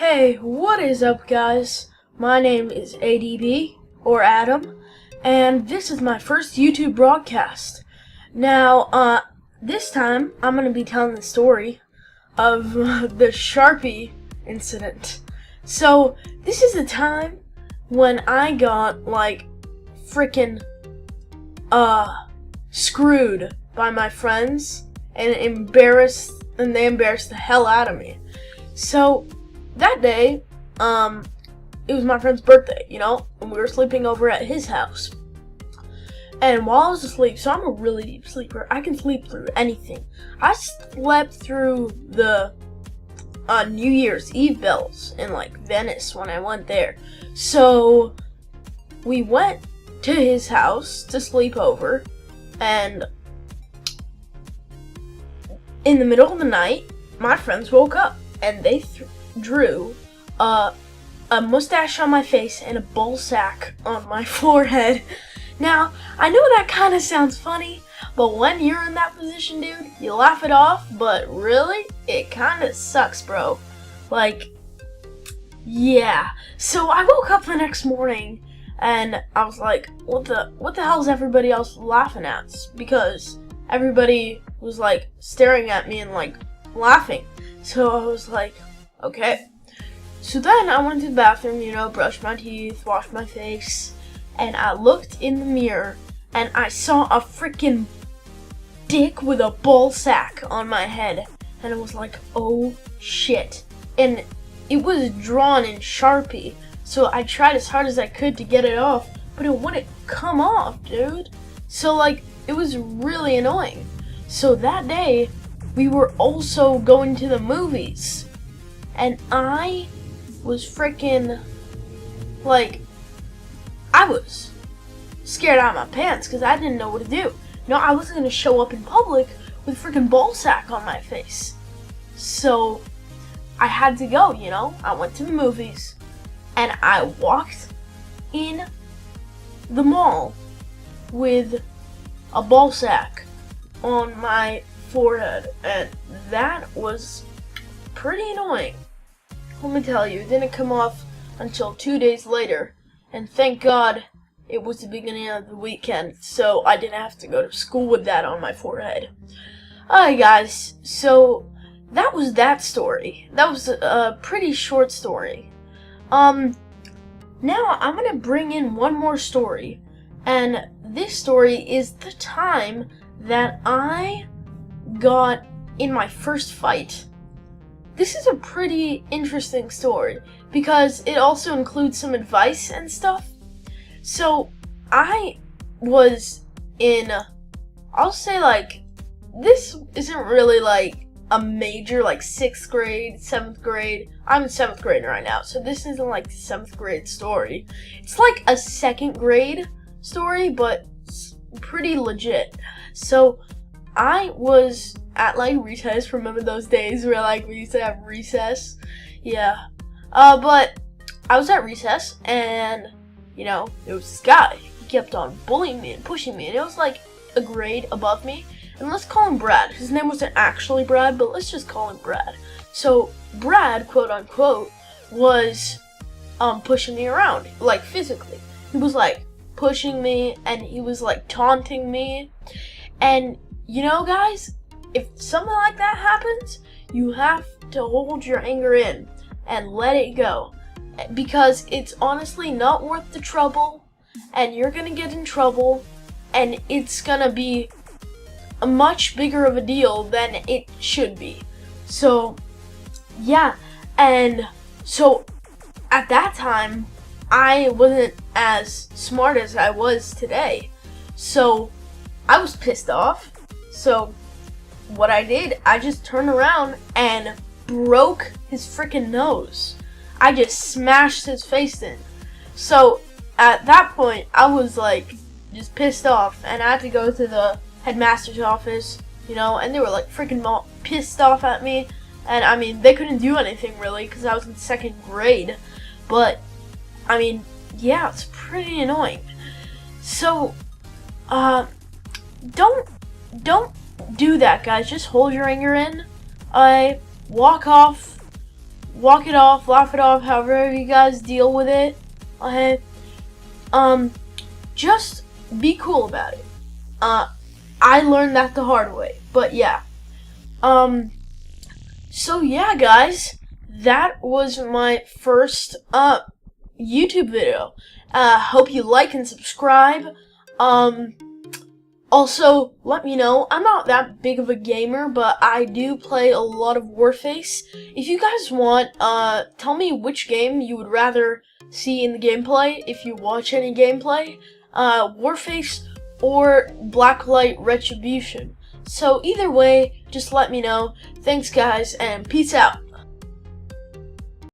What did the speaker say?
Hey, what is up, guys? My name is ADB, or Adam, and this is my first YouTube broadcast. Now, this time, I'm going to be telling the story of the Sharpie incident. So, this is the time when I got, freaking, screwed by my friends, and they embarrassed the hell out of me. So, that day, it was my friend's birthday, and we were sleeping over at his house. And while I was asleep, so I'm a really deep sleeper, I can sleep through anything. I slept through the New Year's Eve bells in Venice when I went there. So we went to his house to sleep over, and in the middle of the night, my friends woke up and they drew a mustache on my face and a ball sack on my forehead. Now, I know that kind of sounds funny, but when you're in that position, dude, you laugh it off, but really, it kind of sucks, bro. Yeah. So I woke up the next morning and I was like, what the hell is everybody else laughing at? Because everybody was staring at me and laughing. So I was like, okay. So then I went to the bathroom, brushed my teeth, washed my face, and I looked in the mirror and I saw a freaking dick with a ball sack on my head. And I was like, oh shit. And it was drawn in Sharpie. So I tried as hard as I could to get it off, but it wouldn't come off, dude. So it was really annoying. So that day, we were also going to the movies. And I was freaking, I was scared out of my pants because I didn't know what to do. I wasn't going to show up in public with a freaking ball sack on my face. So I had to go, I went to the movies and I walked in the mall with a ball sack on my forehead, and that was pretty annoying. Let me tell you, it didn't come off until 2 days later, and thank God it was the beginning of the weekend, so I didn't have to go to school with that on my forehead. Alright guys, so that was that story. That was a pretty short story. Now I'm gonna bring in one more story, and this story is the time that I got in my first fight. This is a pretty interesting story because it also includes some advice and stuff. So I was in, I'll say this isn't really a major 6th grade, 7th grade. I'm in 7th grade right now, so this isn't the 7th grade story. It's a 2nd grade story, but it's pretty legit. So I was at recess. Remember those days where we used to have recess? Yeah. But I was at recess and there was this guy. He kept on bullying me and pushing me, and it was a grade above me. And let's call him Brad. His name wasn't actually Brad, but let's just call him Brad. So Brad, quote unquote, was pushing me around, physically. He was pushing me and he was taunting me. And guys, if something like that happens, you have to hold your anger in and let it go, because it's honestly not worth the trouble, and you're gonna get in trouble, and it's gonna be a much bigger of a deal than it should be. So yeah, and so at that time I wasn't as smart as I was today, so I was pissed off. So what I did, I just turned around and broke his freaking nose. I just smashed his face in. So at that point, I was just pissed off, and I had to go to the headmaster's office, and they were freaking pissed off at me. And I mean, they couldn't do anything really because I was in 2nd grade. But I mean, yeah, it's pretty annoying. So don't do that, guys. Just hold your anger in. Walk off walk it off, laugh it off, however you guys deal with it. Okay. Just be cool about it. I learned that the hard way, but yeah. So yeah, guys, that was my first YouTube video. Hope you like and subscribe. Also, let me know. I'm not that big of a gamer, but I do play a lot of Warface. If you guys want, tell me which game you would rather see in the gameplay if you watch any gameplay. Warface or Blacklight Retribution. So either way, just let me know. Thanks guys, and peace out.